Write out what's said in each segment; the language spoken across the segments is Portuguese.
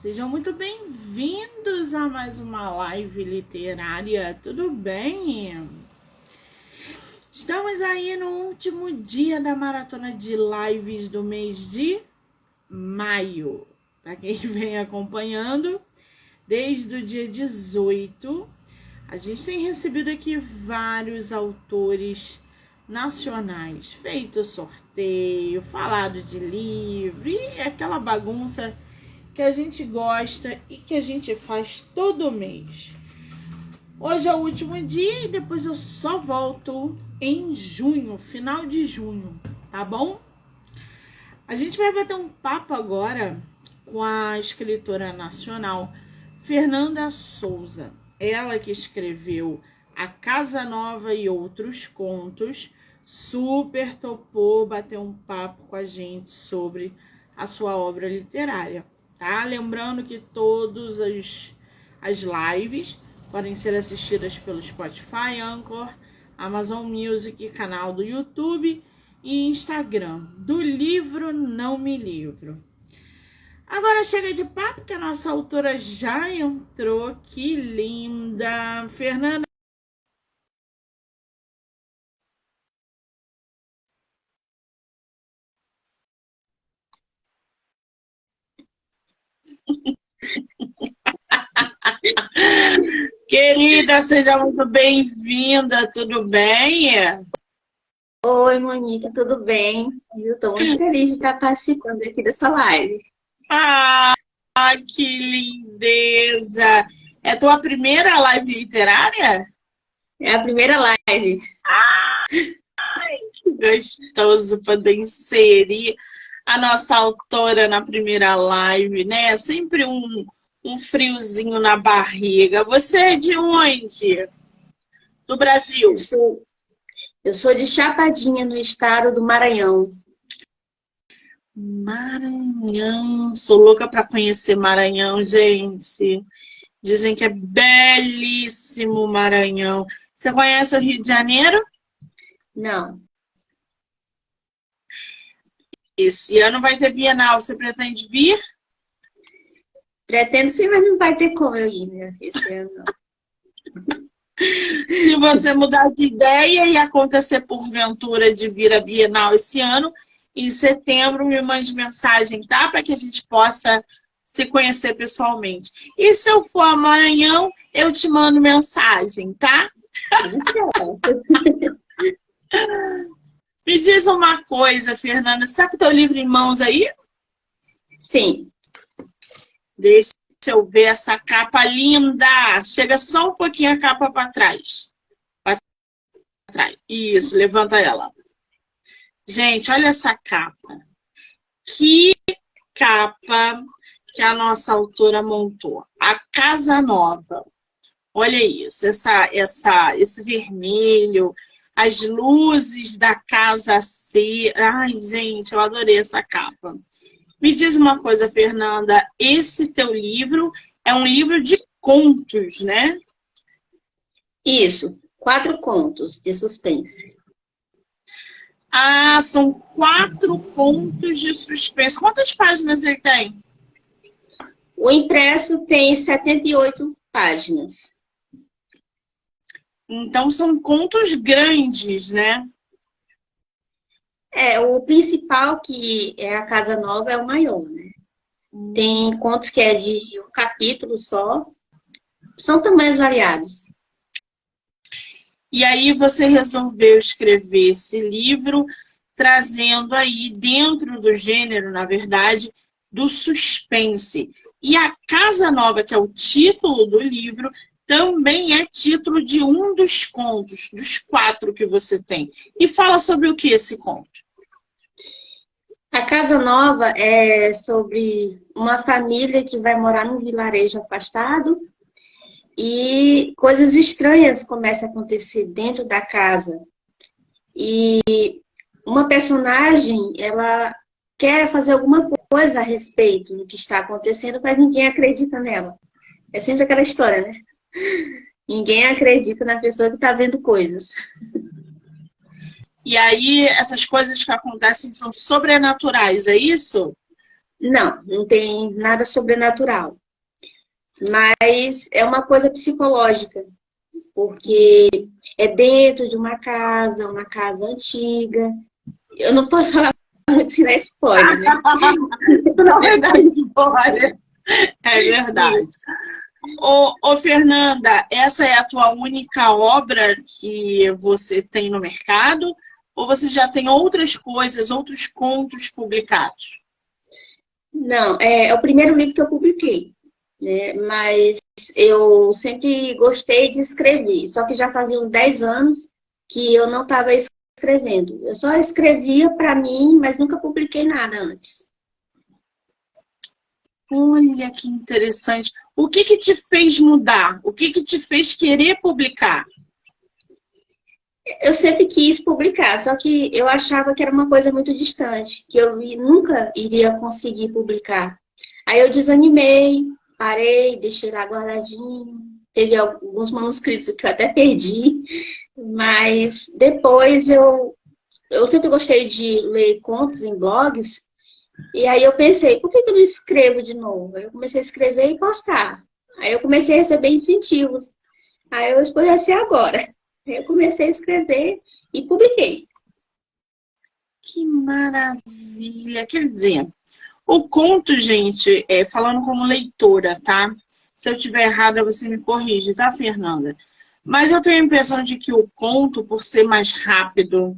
Sejam muito bem-vindos a mais uma live literária, tudo bem? Estamos aí no último dia da maratona de lives do mês de maio. Para quem vem acompanhando, desde o dia 18, a gente tem recebido aqui vários autores nacionais, feito sorteio, falado de livro e aquela bagunça que a gente gosta e que a gente faz todo mês. Hoje é o último dia e depois eu só volto em junho, final de junho, tá bom? A gente vai bater um papo agora com a escritora nacional Fernanda Souza. Ela que escreveu A Casa Nova e Outros Contos, super topou bater um papo com a gente sobre a sua obra literária. Tá? Lembrando que todas as lives podem ser assistidas pelo Spotify, Anchor, Amazon Music, canal do YouTube e Instagram, do livro Não Me Livro. Agora chega de papo que a nossa autora já entrou, que linda! Fernanda. Querida, seja muito bem-vinda, tudo bem? Oi, Monique, tudo bem? Eu estou muito feliz de estar participando aqui dessa live. Ah, que lindeza! É tua primeira live literária? É a primeira live. Que gostoso poder inserir a nossa autora na primeira live, né? Sempre um friozinho na barriga. Você é de onde? Do Brasil? Eu sou de Chapadinha, no estado do Maranhão. Maranhão. Sou louca para conhecer Maranhão, gente. Dizem que é belíssimo Maranhão. Você conhece o Rio de Janeiro? Não, Esse ano vai ter Bienal. Você pretende vir? pretendo sim, mas não vai ter como eu ir, né, esse ano. Se você mudar de ideia e acontecer porventura de vir a Bienal esse ano, em setembro me mande mensagem, tá? Para que a gente possa se conhecer pessoalmente. E se eu for a Maranhão, eu te mando mensagem, tá? Tudo certo. Me diz uma coisa, Fernanda, você tá com o teu livro em mãos aí? Sim, Deixa eu ver essa capa linda. Chega só um pouquinho a capa para trás. Para trás. Isso, levanta ela. Gente, olha essa capa. Que capa que a nossa autora montou. A Casa Nova. Olha isso, esse vermelho, as luzes da casa C. Ai, gente, eu adorei essa capa. Me diz uma coisa, Fernanda, esse teu livro é um livro de contos, né? isso. 4 contos de suspense. Ah, são 4 contos de suspense. Quantas páginas ele tem? O impresso tem 78 páginas. Então são contos grandes, né? O principal, que é a Casa Nova, é o maior, né? Tem contos que é de um capítulo só. São tamanhos variados. E aí você resolveu escrever esse livro trazendo aí dentro do gênero, na verdade, do suspense. E A Casa Nova, que é o título do livro, também é título de um dos contos, dos 4 que você tem. E fala sobre o que esse conto? A Casa Nova é sobre uma família que vai morar num vilarejo afastado e coisas estranhas começam a acontecer dentro da casa. E uma personagem, ela quer fazer alguma coisa a respeito do que está acontecendo, mas ninguém acredita nela. É sempre aquela história, né? Ninguém acredita na pessoa que está vendo coisas. E aí essas coisas que acontecem são sobrenaturais, é isso? Não, não tem nada sobrenatural. Mas é uma coisa psicológica, porque é dentro de uma casa antiga. Eu não posso falar muito sem dar spoiler, né? Isso não é da história. É verdade. Ô, Fernanda, essa é a tua única obra que você tem no mercado? Ou você já tem outras coisas, outros contos publicados? Não, é o primeiro livro que eu publiquei, né? Mas eu sempre gostei de escrever, só que já fazia uns 10 anos que eu não estava escrevendo. Eu só escrevia para mim, mas nunca publiquei nada antes. Olha que interessante. O que que te fez mudar? O que que te fez querer publicar? Eu sempre quis publicar, só que eu achava que era uma coisa muito distante, que eu nunca iria conseguir publicar. Aí eu desanimei, parei, deixei lá guardadinho. Teve alguns manuscritos que eu até perdi, mas depois eu sempre gostei de ler contos em blogs, e aí eu pensei, por que eu não escrevo de novo? Aí eu comecei a escrever e postar. Aí eu comecei a receber incentivos. Aí eu escolhi assim agora. Aí eu comecei a escrever e publiquei. Que maravilha! Quer dizer, o conto, gente, falando como leitora, tá? Se eu tiver errada, você me corrige, tá, Fernanda? Mas eu tenho a impressão de que o conto, por ser mais rápido,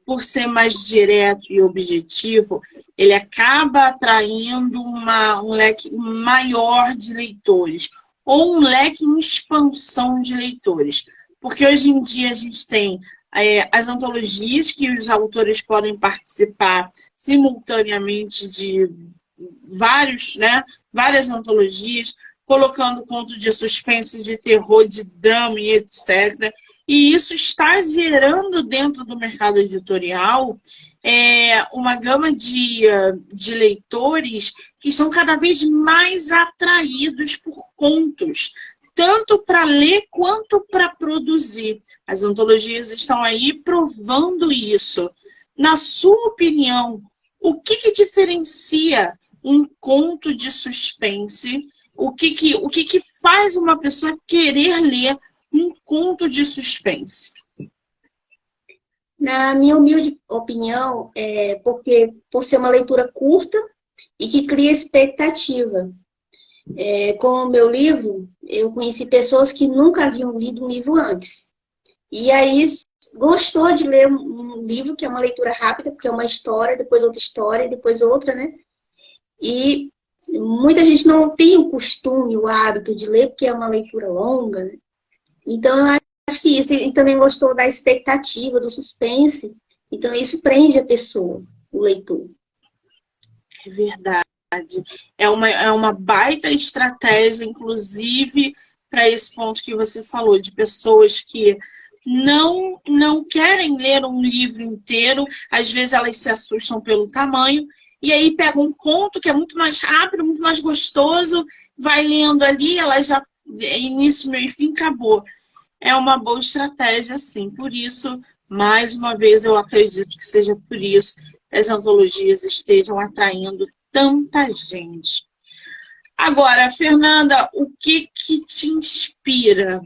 por ser mais direto e objetivo, ele acaba atraindo um leque maior de leitores, ou um leque em expansão de leitores. Porque hoje em dia a gente tem as antologias que os autores podem participar simultaneamente de várias antologias, colocando conto de suspense, de terror, de drama e etc. E isso está gerando dentro do mercado editorial uma gama de leitores que são cada vez mais atraídos por contos, tanto para ler quanto para produzir. As antologias estão aí provando isso. Na sua opinião, o que que diferencia um conto de suspense? O que faz uma pessoa querer ler um conto de suspense? Na minha humilde opinião, porque por ser uma leitura curta e que cria expectativa. Com o meu livro, eu conheci pessoas que nunca haviam lido um livro antes. E aí gostou de ler um livro que é uma leitura rápida, porque é uma história, depois outra, né? E muita gente não tem o costume, o hábito de ler, porque é uma leitura longa, né? Então, eu acho que isso. E também gostou da expectativa, do suspense. Então, isso prende a pessoa, o leitor. É verdade. É uma baita estratégia, inclusive, para esse ponto que você falou, de pessoas que não querem ler um livro inteiro, às vezes elas se assustam pelo tamanho, e aí pegam um conto que é muito mais rápido, muito mais gostoso, vai lendo ali, ela já, início, meio e fim, acabou. É uma boa estratégia, sim. Por isso, mais uma vez, eu acredito que seja por isso que as antologias estejam atraindo tanta gente. Agora, Fernanda, o que que te inspira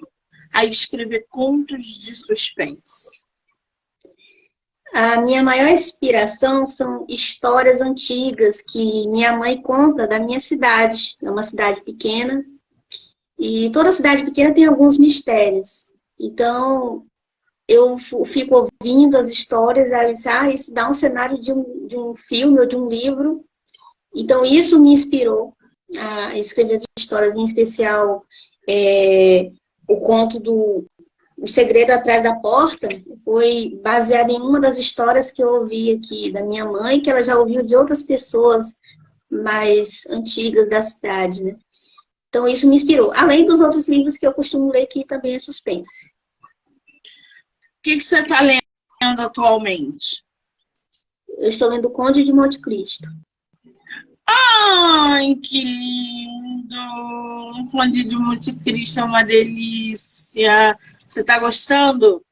a escrever contos de suspense? A minha maior inspiração são histórias antigas que minha mãe conta da minha cidade. É uma cidade pequena e toda cidade pequena tem alguns mistérios. Então, eu fico ouvindo as histórias e aí, isso dá um cenário de um filme ou de um livro. Então, isso me inspirou a escrever as histórias, em especial o conto do O Segredo Atrás da Porta, foi baseado em uma das histórias que eu ouvi aqui da minha mãe, que ela já ouviu de outras pessoas mais antigas da cidade, né? Então, isso me inspirou. Além dos outros livros que eu costumo ler, que também é suspense. O que que você está lendo atualmente? Eu estou lendo O Conde de Monte Cristo. Ai, que lindo! Um Conde de Monte Cristo é uma delícia. Você está gostando?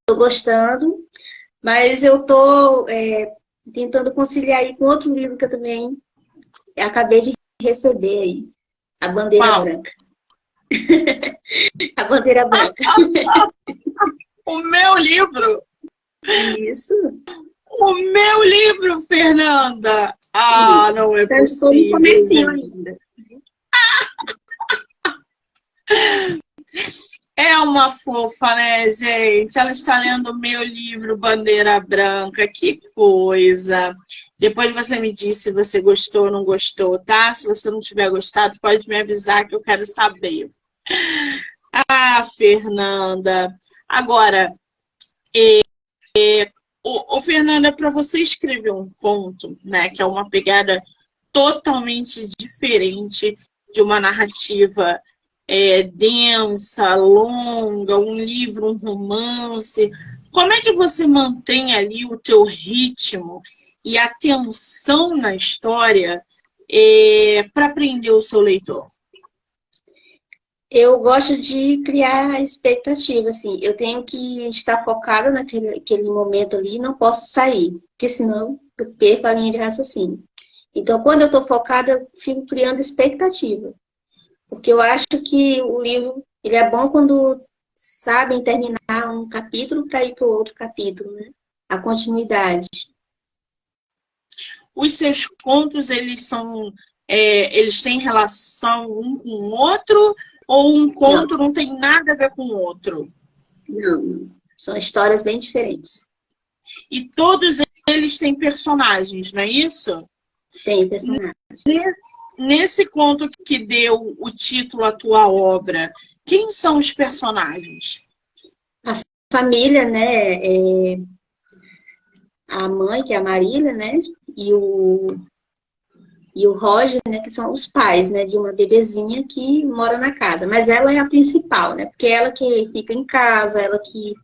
Estou gostando, mas eu estou tentando conciliar aí com outro livro que eu também acabei de receber aí a bandeira Qual? branca. A bandeira branca. O meu livro! Isso, O meu livro, Fernanda! Ah, isso. não é Então, estou no possível, comecinho gente. ainda. É uma fofa, né, gente? Ela está lendo o meu livro Bandeira Branca. Que coisa! Depois você me diz se você gostou ou não gostou, tá? Se você não tiver gostado, pode me avisar que eu quero saber. Ah, Fernanda. Agora, Fernanda, para você escrever um conto, né, que é uma pegada totalmente diferente de uma narrativa densa, longa, um livro, um romance. Como é que você mantém ali o teu ritmo e a tensão na história para prender o seu leitor? Eu gosto de criar expectativa, assim. Eu tenho que estar focada naquele momento ali, não posso sair, porque senão eu perco a linha de raciocínio. Então, quando eu estou focada, eu fico criando expectativa. Porque eu acho que o livro, ele é bom quando sabem terminar um capítulo para ir para o outro capítulo, né? A continuidade. Os seus contos, eles têm relação um com o outro, ou um Não, conto não tem nada a ver com o outro? não. São histórias bem diferentes. E todos eles têm personagens, não é isso? Tem personagens. Nesse conto que deu o título à tua obra, quem são os personagens? A família, né? A mãe, que é a Marília, né? E o Roger, né? Que são os pais, né? De uma bebezinha que mora na casa. Mas ela é a principal, né? Porque ela que fica em casa, ela que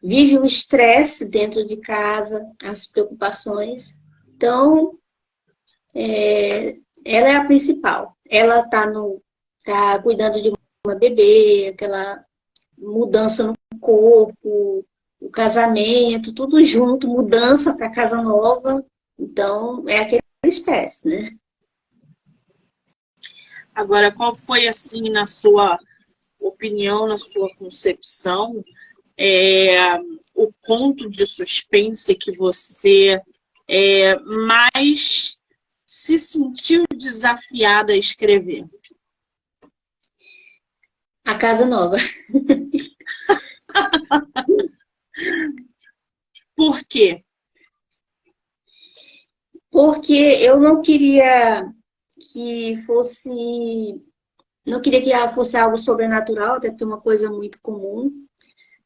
vive o estresse dentro de casa, as preocupações. Então, ela é a principal. Ela tá cuidando de uma bebê, aquela mudança no corpo, o casamento, tudo junto, mudança para casa nova. Então, é aquele estresse, né? Agora, qual foi, assim, na sua opinião, na sua concepção, o conto de suspense que você mais se sentiu desafiada a escrever? A casa nova. Por quê? Porque eu não queria que fosse. Não queria que ela fosse algo sobrenatural, até porque é uma coisa muito comum.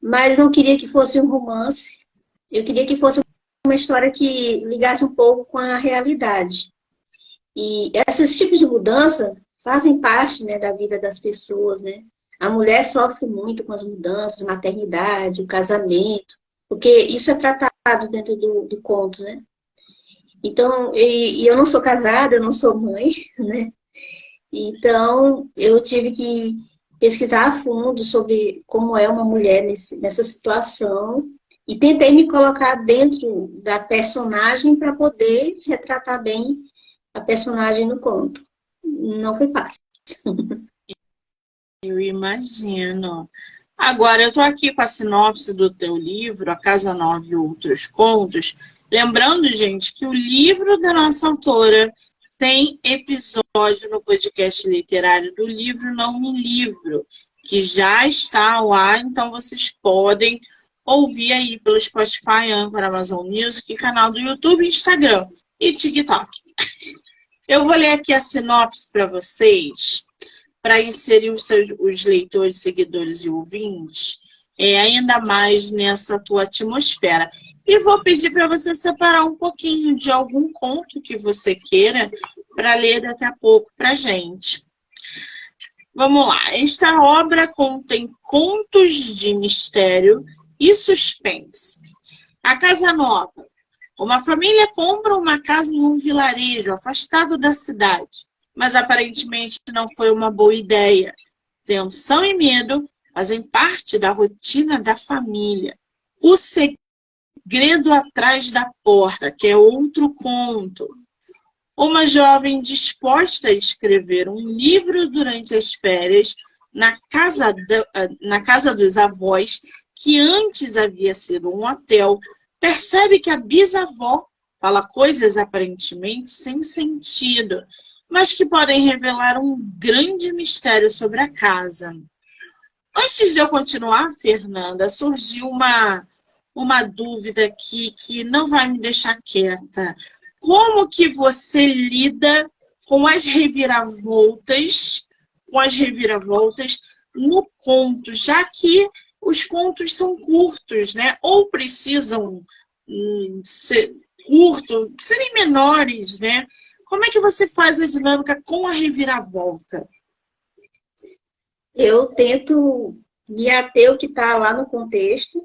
Mas não queria que fosse um romance. Eu queria que fosse uma história que ligasse um pouco com a realidade. E esses tipos de mudança fazem parte, né, da vida das pessoas, né? A mulher sofre muito com as mudanças, a maternidade, o casamento, porque isso é tratado dentro do conto, né? Então, e eu não sou casada, eu não sou mãe, né? Então, eu tive que pesquisar a fundo sobre como é uma mulher nessa situação e tentei me colocar dentro da personagem para poder retratar bem a personagem no conto. Não foi fácil. Eu imagino. Agora, eu estou aqui com a sinopse do teu livro, A Casa Nova e Outros Contos. Lembrando, gente, que o livro da nossa autora tem episódio no podcast literário do livro Não Me Livro, que já está ao ar, então vocês podem ouvir aí pelo Spotify, Anchor, Amazon Music, canal do YouTube, Instagram e TikTok. Eu vou ler aqui a sinopse para vocês, para inserir os leitores, seguidores e ouvintes ainda mais nessa tua atmosfera. E vou pedir para você separar um pouquinho de algum conto que você queira para ler daqui a pouco para a gente. Vamos lá. Esta obra contém contos de mistério e suspense. A Casa Nova. Uma família compra uma casa em um vilarejo afastado da cidade, mas aparentemente não foi uma boa ideia. Tensão e medo fazem parte da rotina da família. O segredo atrás da porta, que é outro conto. Uma jovem disposta a escrever um livro durante as férias na casa dos avós, que antes havia sido um hotel, percebe que a bisavó fala coisas aparentemente sem sentido, mas que podem revelar um grande mistério sobre a casa. Antes de eu continuar, Fernanda, surgiu uma dúvida aqui que não vai me deixar quieta. Como que você lida com as reviravoltas no conto, já que os contos são curtos, né? Ou precisam ser curtos, serem menores, né? Como é que você faz a dinâmica com a reviravolta? Eu tento me ater ao que está lá no contexto,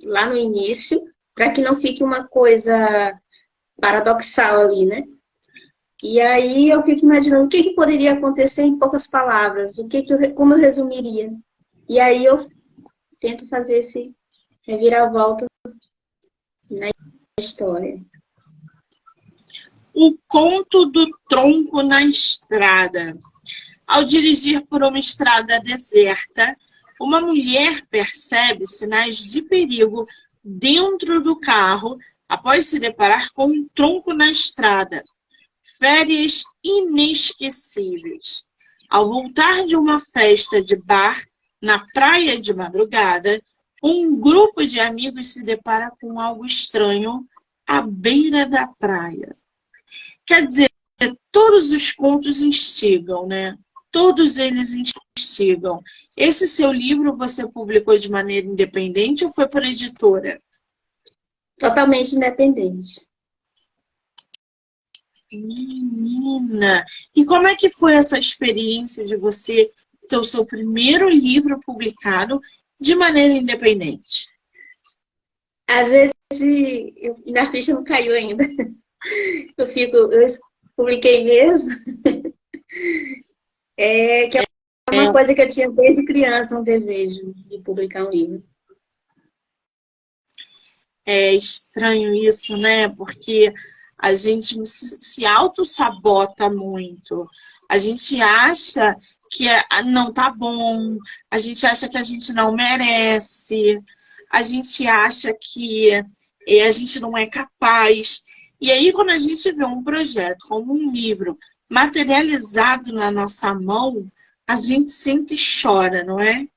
lá no início, para que não fique uma coisa paradoxal ali, né? E aí eu fico imaginando o que poderia acontecer em poucas palavras, como eu resumiria. E aí eu tento fazer esse reviravolta na história. O conto do tronco na estrada. Ao dirigir por uma estrada deserta, uma mulher percebe sinais de perigo dentro do carro após se deparar com um tronco na estrada. Férias inesquecíveis. Ao voltar de uma festa de bar na praia de madrugada, um grupo de amigos se depara com algo estranho à beira da praia. Quer dizer, todos os contos instigam, né? Todos eles instigam. Esse seu livro você publicou de maneira independente ou foi por editora? Totalmente independente. Menina! E como é que foi essa experiência de você ter o seu primeiro livro publicado de maneira independente? Às vezes, minha ficha não caiu ainda. Eu publiquei mesmo. Que é uma coisa que eu tinha desde criança, um desejo de publicar um livro. É estranho isso, né? Porque a gente se auto-sabota muito. A gente acha que não tá bom, a gente acha que a gente não merece, a gente acha que a gente não é capaz. E aí, quando a gente vê um projeto como um livro materializado na nossa mão, a gente sente e chora, não é?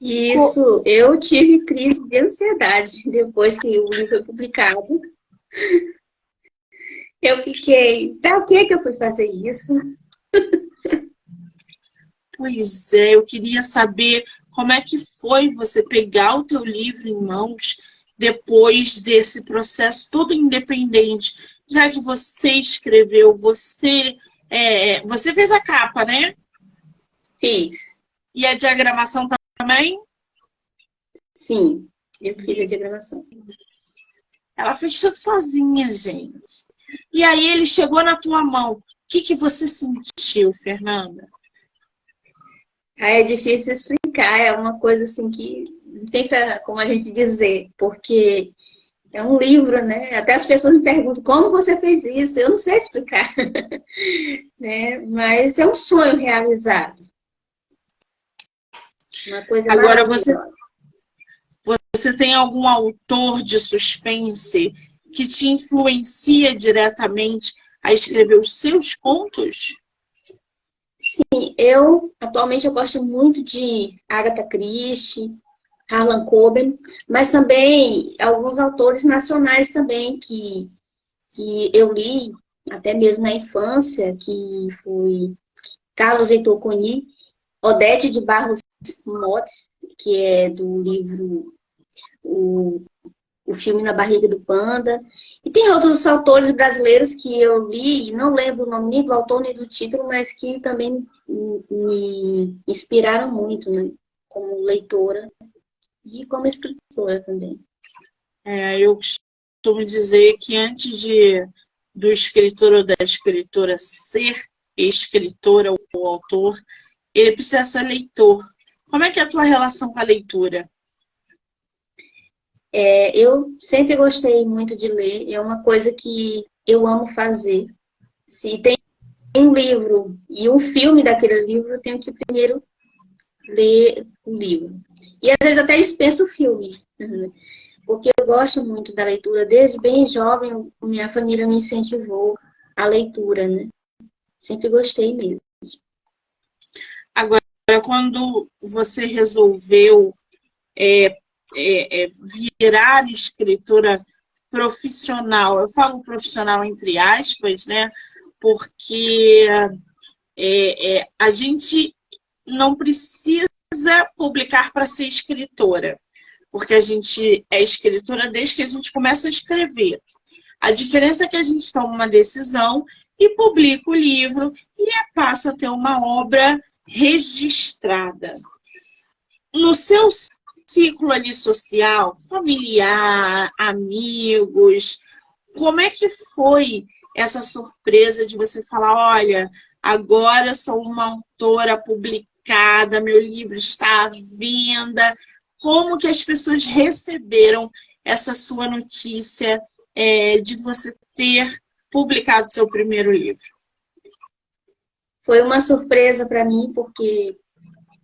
Isso, eu tive crise de ansiedade depois que o livro foi publicado. Eu fiquei, pra que eu fui fazer isso? Pois é, eu queria saber como é que foi você pegar o teu livro em mãos depois desse processo todo independente, já que você escreveu, você fez a capa, né? Fiz. E a diagramação também? Sim, eu fiz a diagramação. Ela fez tudo sozinha, gente. E aí ele chegou na tua mão. O que você sentiu, Fernanda? É difícil explicar, é uma coisa assim que não tem como a gente dizer, porque é um livro, né? Até as pessoas me perguntam como você fez isso, eu não sei explicar, né? Mas é um sonho realizado. Uma coisa agora você tem algum autor de suspense que te influencia diretamente a escrever os seus contos? Sim, atualmente eu gosto muito de Agatha Christie, Harlan Coben, mas também alguns autores nacionais também que eu li, até mesmo na infância, que foi Carlos Heitor Coni, Odete de Barros Motte, que é do livro o filme Na Barriga do Panda. E tem outros autores brasileiros que eu li, e não lembro o nome nem do autor nem do título, mas que também me inspiraram muito, né? Como leitora e como escritora também. Eu costumo dizer que antes do escritor ou da escritora ser escritora ou autor, ele precisa ser leitor. Como é que é a tua relação com a leitura? Eu sempre gostei muito de ler, é uma coisa que eu amo fazer. Se tem um livro e um filme daquele livro, eu tenho que primeiro ler o livro. E às vezes até dispenso o filme, porque eu gosto muito da leitura. Desde bem jovem, minha família me incentivou à leitura, né? Sempre gostei mesmo. Agora, quando você resolveu virar escritora profissional, eu falo profissional entre aspas, né? Porque a gente não precisa publicar para ser escritora, porque a gente é escritora desde que a gente começa a escrever. A diferença é que a gente toma uma decisão e publica o livro e passa a ter uma obra registrada. No seu ciclo ali social, familiar, amigos, como é que foi essa surpresa de você falar, olha, agora eu sou uma autora publicada, meu livro está à venda? Como que as pessoas receberam essa sua notícia de você ter publicado seu primeiro livro? Foi uma surpresa para mim, porque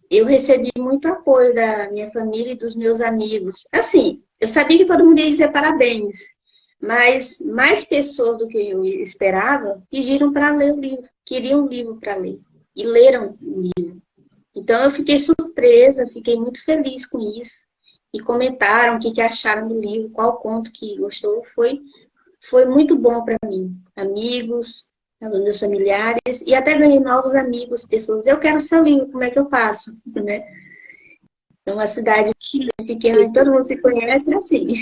eu recebi muito apoio da minha família e dos meus amigos. Assim, eu sabia que todo mundo ia dizer parabéns, mas mais pessoas do que eu esperava pediram para ler o livro, queriam um livro para ler, e leram o livro. Então eu fiquei surpresa, fiquei muito feliz com isso. E comentaram o que acharam do livro, qual conto que gostou. Foi muito bom para mim. Amigos, meus familiares, e até ganhei novos amigos, pessoas. Eu quero seu livro, como é que eu faço? Né? É uma cidade pequena e todo mundo se conhece, assim.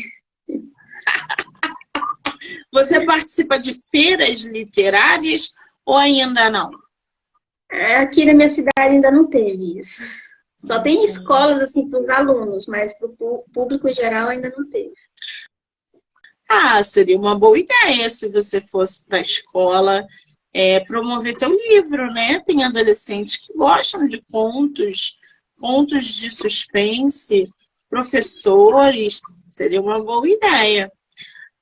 Você participa de feiras literárias ou ainda não? Aqui na minha cidade ainda não teve isso. Só tem escolas assim para os alunos, mas para o público em geral ainda não teve. Ah, seria uma boa ideia se você fosse para a escola promover teu livro, né? Tem adolescentes que gostam de contos, contos de suspense, professores, seria uma boa ideia.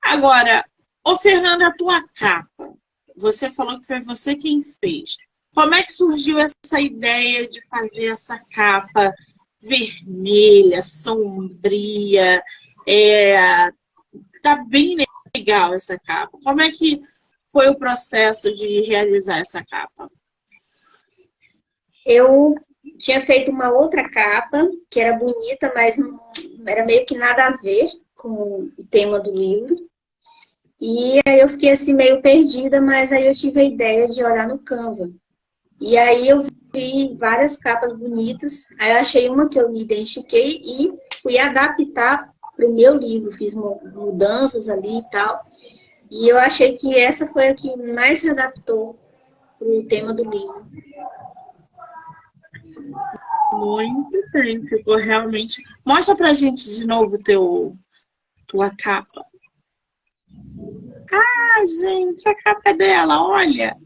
Agora, ô Fernanda, a tua capa, você falou que foi você quem fez. Como é que surgiu essa ideia de fazer essa capa vermelha, sombria? Tá bem legal essa capa. Como é que foi o processo de realizar essa capa? Eu tinha feito uma outra capa, que era bonita, mas não era meio que nada a ver com o tema do livro. E aí eu fiquei assim meio perdida, mas aí eu tive a ideia de olhar no Canva. E aí eu vi várias capas bonitas, aí eu achei uma que eu me identifiquei e fui adaptar para o meu livro, fiz mudanças ali e tal. E eu achei que essa foi a que mais se adaptou para o tema do livro. Muito bem, ficou realmente... Mostra pra gente de novo tua capa. Ah, gente, a capa dela, olha!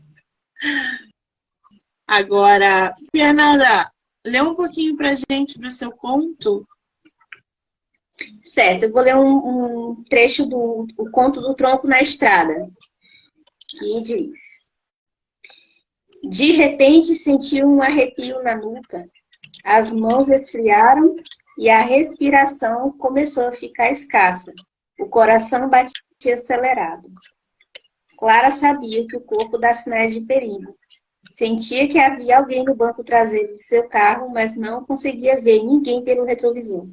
Agora, Fernanda, lê um pouquinho pra gente do seu conto. Certo, eu vou ler um trecho do Conto do Tronco na Estrada, que diz: de repente senti um arrepio na nuca, as mãos esfriaram e a respiração começou a ficar escassa. O coração batia acelerado. Clara sabia que o corpo dá sinais de perigo. Sentia que havia alguém no banco traseiro de seu carro, mas não conseguia ver ninguém pelo retrovisor.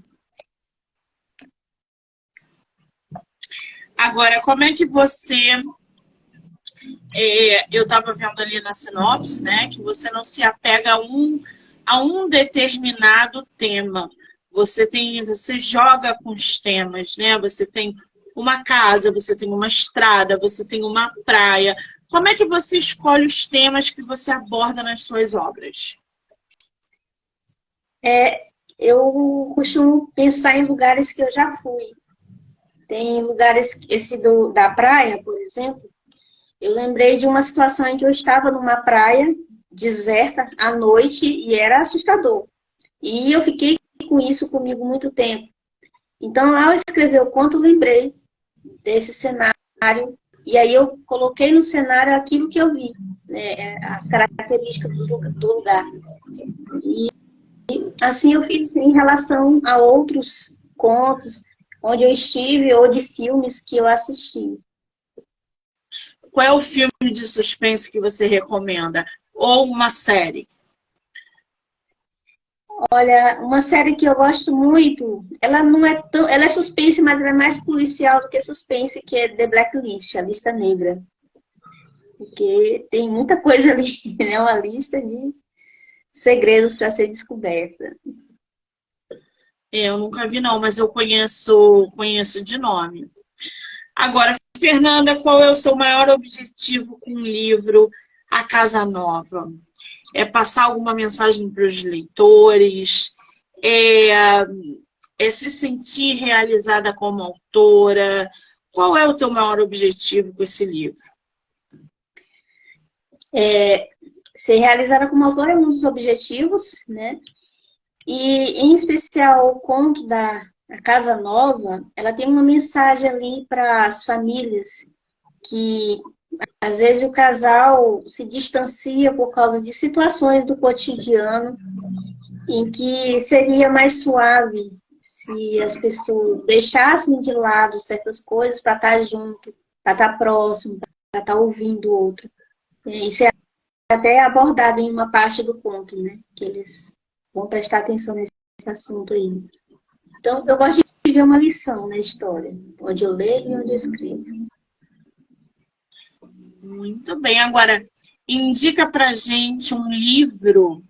Agora, como é que você... eu estava vendo ali na sinopse, né, que você não se apega a um determinado tema. Você joga com os temas, né? Você tem uma casa, você tem uma estrada, você tem uma praia. Como é que você escolhe os temas que você aborda nas suas obras? Eu costumo pensar em lugares que eu já fui. Tem lugares, da praia, por exemplo, eu lembrei de uma situação em que eu estava numa praia deserta à noite e era assustador. E eu fiquei com isso comigo muito tempo. Então, ao escrever o conto, eu lembrei desse cenário E aí eu coloquei no cenário aquilo que eu vi, né? As características do lugar. E assim eu fiz em relação a outros contos onde eu estive ou de filmes que eu assisti. Qual é o filme de suspense que você recomenda? Ou uma série? Olha, uma série que eu gosto muito, ela não é tão, ela é suspense, mas ela é mais policial do que suspense, que é The Blacklist, a Lista Negra. Porque tem muita coisa ali, né? Uma lista de segredos para ser descoberta. Eu nunca vi não, mas eu conheço de nome. Agora, Fernanda, qual é o seu maior objetivo com o livro A Casa Nova? É passar alguma mensagem para os leitores? É, é se sentir realizada como autora? Qual é o teu maior objetivo com esse livro? Ser realizada como autora é um dos objetivos, né? E, em especial, o conto da Casa Nova, ela tem uma mensagem ali para as famílias que, às vezes, o casal se distancia por causa de situações do cotidiano em que seria mais suave se as pessoas deixassem de lado certas coisas para estar junto, para estar próximo, para estar ouvindo o outro. Isso é até abordado em uma parte do conto, né? Que eles vão prestar atenção nesse assunto aí. Então, eu gosto de ver uma lição na história, onde eu leio e onde eu escrevo. Muito bem. Agora, indica pra gente um livro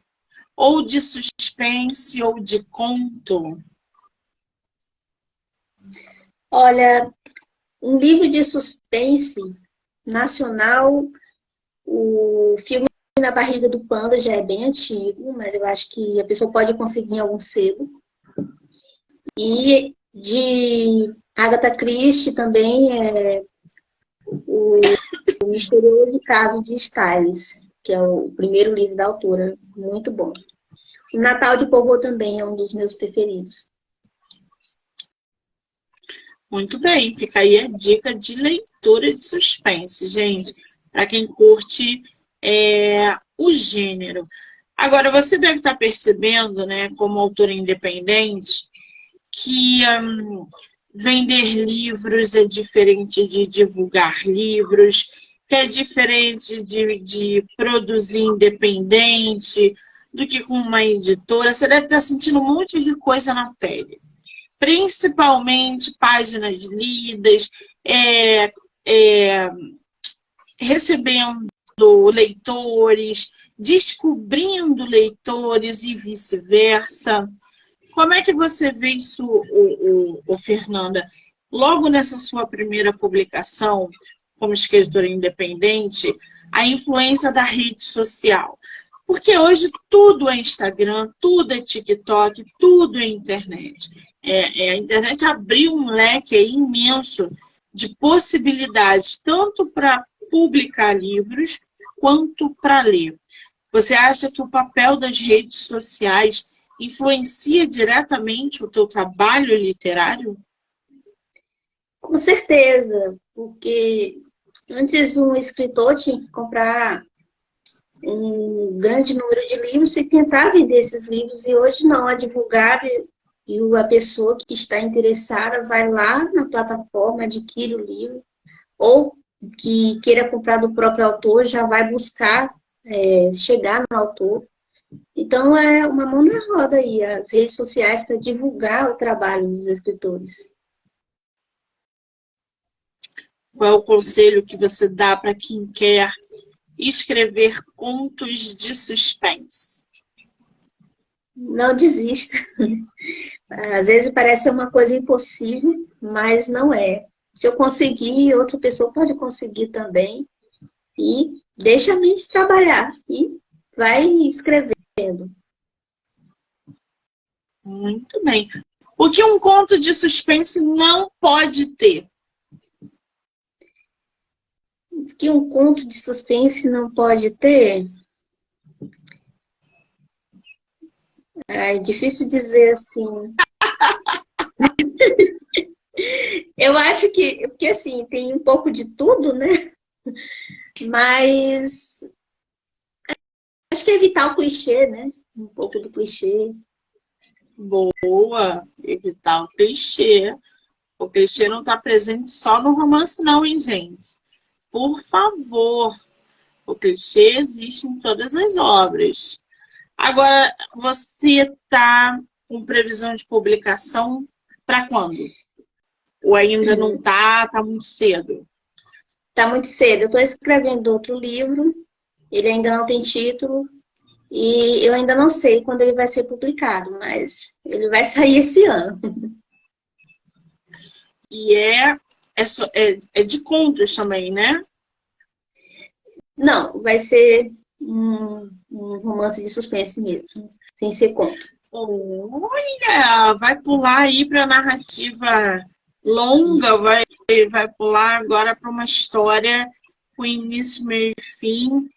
ou de suspense ou de conto. Olha, um livro de suspense nacional, o filme Na Barriga do Panda já é bem antigo, mas eu acho que a pessoa pode conseguir em algum sebo. E de Agatha Christie também é o Misterioso Caso de Styles, que é o primeiro livro da autora, muito bom. O Natal de Povo também é um dos meus preferidos. Muito bem, fica aí a dica de leitura de suspense, gente, para quem curte o gênero. Agora, você deve estar percebendo, né, como autora independente, que vender livros é diferente de divulgar livros, que é diferente de produzir independente do que com uma editora. Você deve estar sentindo um monte de coisa na pele. Principalmente páginas lidas, recebendo leitores, descobrindo leitores e vice-versa. Como é que você vê isso, Fernanda? Logo nessa sua primeira publicação, como escritora independente, a influência da rede social. Porque hoje tudo é Instagram, tudo é TikTok, tudo é internet. A internet abriu um leque aí imenso de possibilidades, tanto para publicar livros quanto para ler. Você acha que o papel das redes sociais influencia diretamente o teu trabalho literário? Com certeza, porque antes um escritor tinha que comprar um grande número de livros e tentar vender esses livros, e hoje não, a divulgar e a pessoa que está interessada vai lá na plataforma, adquire o livro, ou que queira comprar do próprio autor, já vai buscar chegar no autor. Então, é uma mão na roda aí, as redes sociais para divulgar o trabalho dos escritores. Qual é o conselho que você dá para quem quer escrever contos de suspense? Não desista. Às vezes parece uma coisa impossível, mas não é. Se eu conseguir, outra pessoa pode conseguir também. E deixa a mente trabalhar e vai escrevendo. Muito bem. O que um conto de suspense não pode ter? O que um conto de suspense não pode ter? É difícil dizer assim. Eu acho que, porque assim, tem um pouco de tudo, né? Mas acho que é evitar o clichê, né? Um pouco do clichê. Boa, evitar o clichê. O clichê não está presente só no romance, não, hein, gente? Por favor, o clichê existe em todas as obras. Agora, você está com previsão de publicação para quando? Ou ainda não está, tá muito cedo? Tá muito cedo. Eu estou escrevendo outro livro, ele ainda não tem título, e eu ainda não sei quando ele vai ser publicado, mas ele vai sair esse ano. E é de contos também, né? Não, vai ser um romance de suspense mesmo, sem ser conto. Olha, vai pular aí para narrativa longa, Isso. vai pular agora para uma história com início, meio e fim,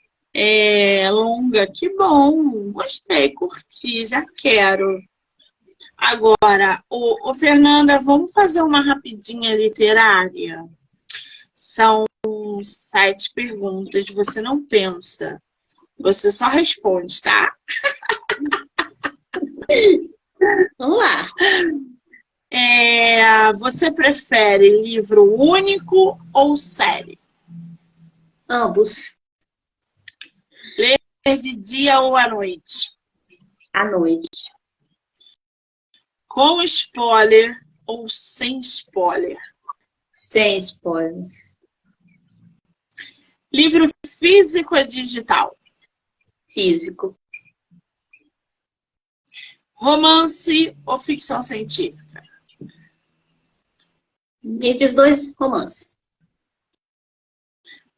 longa. Que bom, gostei, curti, já quero. Agora, Fernanda, vamos fazer uma rapidinha literária? São 7 perguntas, você não pensa, você só responde, tá? Vamos lá. Você prefere livro único ou série? Ambos, Ler de dia ou à noite? à noite. Com spoiler ou sem spoiler? Sem spoiler. Livro físico ou digital? Físico. Romance ou ficção científica? Entre os dois, romance.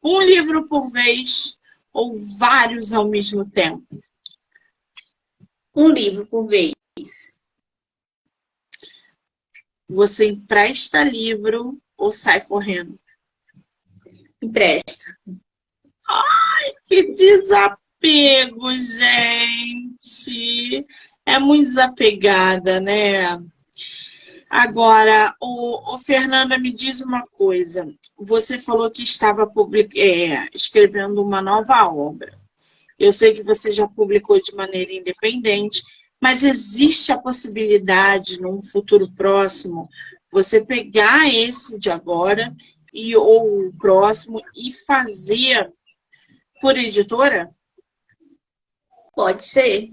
Um livro por vez ou vários ao mesmo tempo? Um livro por vez. Você empresta livro ou sai correndo? Empresto. Que desapego, gente! É muito desapegada, né? Agora, Fernanda, me diz uma coisa. Você falou que estava escrevendo uma nova obra. Eu sei que você já publicou de maneira independente, mas existe a possibilidade, num futuro próximo, você pegar esse de agora ou o próximo e fazer por editora? Pode ser.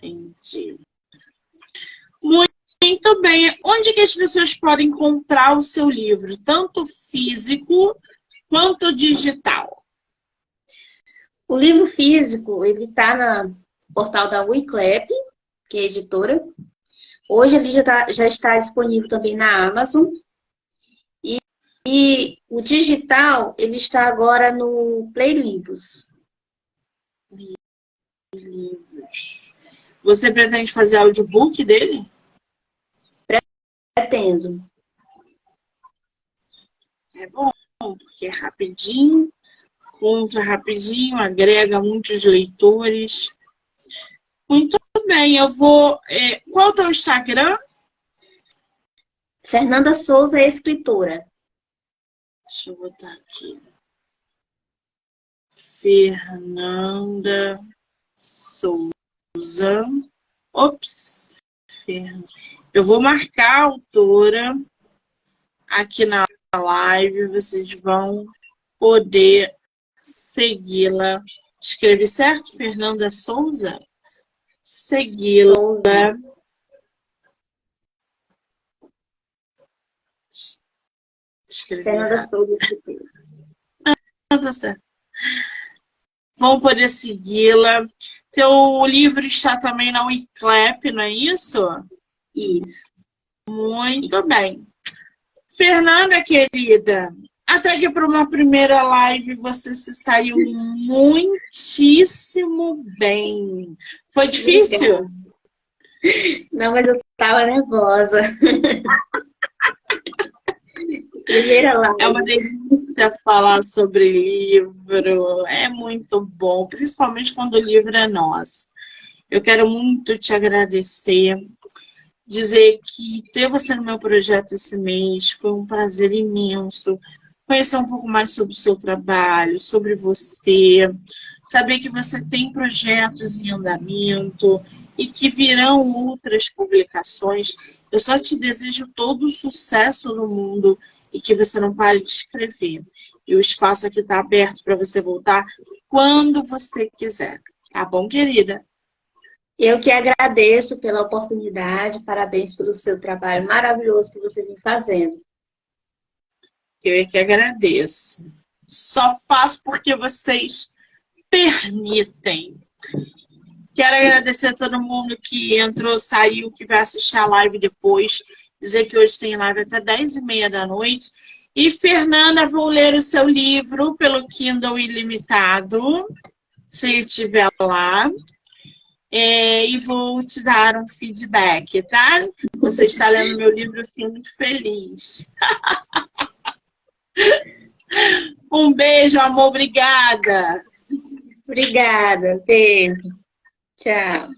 Entendi. Muito bem. Onde que as pessoas podem comprar o seu livro? Tanto físico quanto digital? O livro físico, ele está no portal da Wiclap, que é a editora. Hoje ele já está disponível também na Amazon. E o digital, ele está agora no Play Livros. Você pretende fazer audiobook dele? Pretendo. É bom, porque é rapidinho, conta rapidinho, agrega muitos leitores. Muito bem, eu vou... qual é o teu Instagram? Fernanda Souza é escritora. Deixa eu botar aqui. Fernanda Souza. Ops. Eu vou marcar a autora aqui na live. Vocês vão poder segui-la. Escrevi certo? Fernanda Souza? Segui-la. Souza. Escrevi Fernanda errado. Souza, escritora. Tá certo. Vão poder segui-la. Teu livro está também na Wiclap, não é isso? Isso. Muito bem. Fernanda, querida, até que para uma primeira live você se saiu muitíssimo bem. Foi difícil? Não, mas eu estava nervosa. Primeira live. É uma delícia falar sobre livro. É muito bom, principalmente quando o livro é nosso. Eu quero muito te agradecer, dizer que ter você no meu projeto esse mês foi um prazer imenso. Conhecer um pouco mais sobre o seu trabalho, sobre você, saber que você tem projetos em andamento e que virão outras publicações. Eu só te desejo todo o sucesso no mundo e que você não pare de escrever. E o espaço aqui está aberto para você voltar quando você quiser. Tá bom, querida? Eu que agradeço pela oportunidade, parabéns pelo seu trabalho maravilhoso que você vem fazendo. Eu é que agradeço. Só faço porque vocês permitem. Quero agradecer a todo mundo que entrou, saiu, que vai assistir a live depois. Dizer que hoje tem live até 10h30 da noite. E, Fernanda, vou ler o seu livro pelo Kindle Ilimitado, se estiver lá. E vou te dar um feedback, tá? Você está lendo meu livro, eu fico muito feliz. Um beijo, amor, obrigada. Obrigada, beijo. Tchau.